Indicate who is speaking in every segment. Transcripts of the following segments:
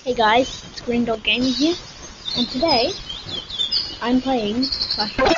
Speaker 1: Hey guys, it's Green Dog Gaming here, and today I'm playing Clash Royale.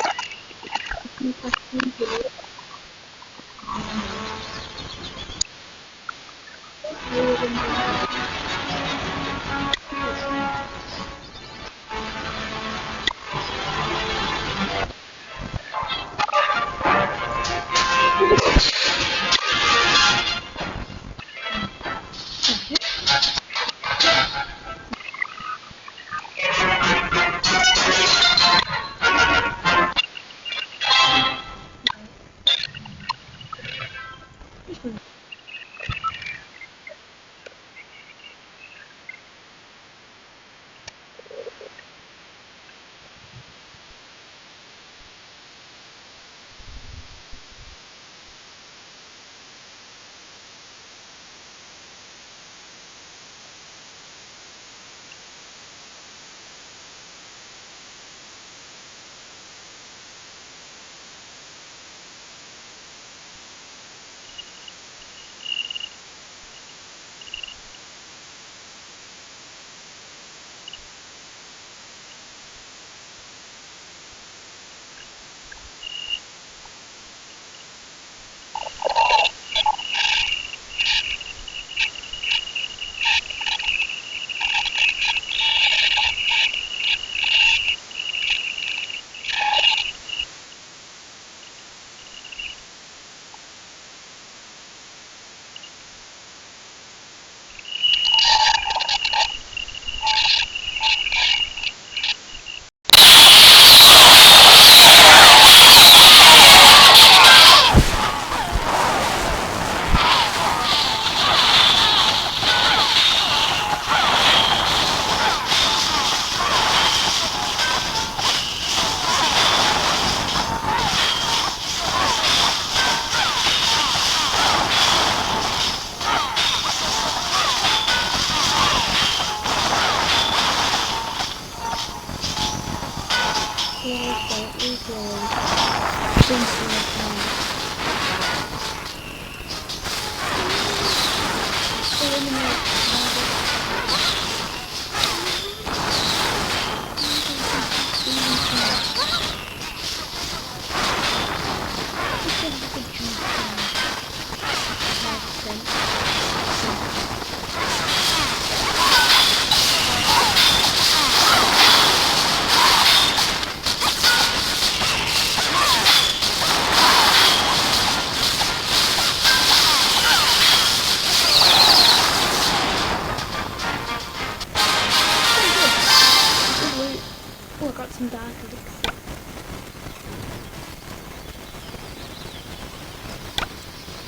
Speaker 1: Oh, I got some dark elixir.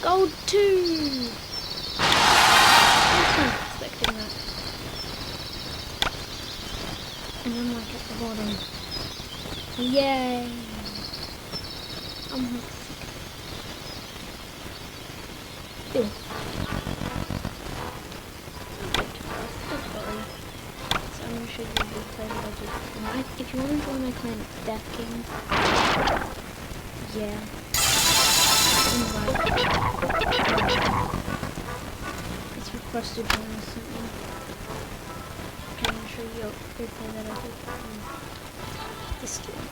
Speaker 1: Gold 2! I wasn't expecting that. And I'm like at the bottom. Yay! I'm like sick. Ew. So I'm gonna show you the replay that I did. If you want to join my clan, it's Death King. Yeah. Invite. It's requested join or something. Okay, I'm gonna show you a replay that I did from this game.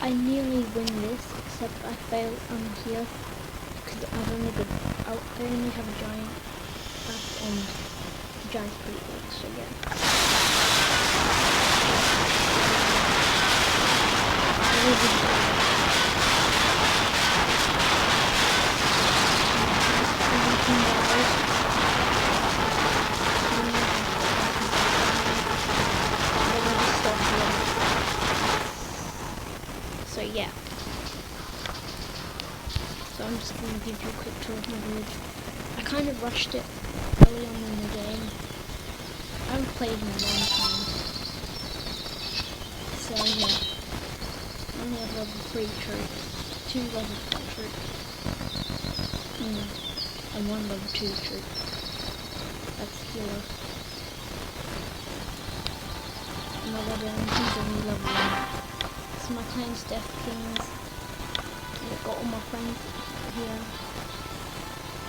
Speaker 1: I nearly win this, except I fail here because I only have a giant back and giant pretty big, so yeah. So yeah. So I'm just going to give you a quick tour of my build. I kind of rushed it early on in the game. played in a long time. So yeah, I only have level 3 troops, 2 level 4 troops, and 1 level 2 troop. That's healer. My veteran, he's only level 1. So my clan's Death Kings. I've got all my friends here.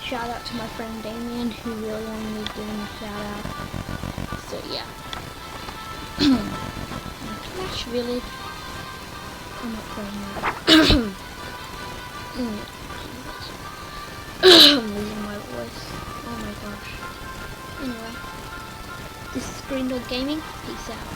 Speaker 1: Shout out to my friend Damien, who really wanted me to give him a shout out. So yeah. Clash Village. I'm not playing that. I'm losing my voice. Oh my gosh. Anyway, this is Grindle Gaming. Peace out.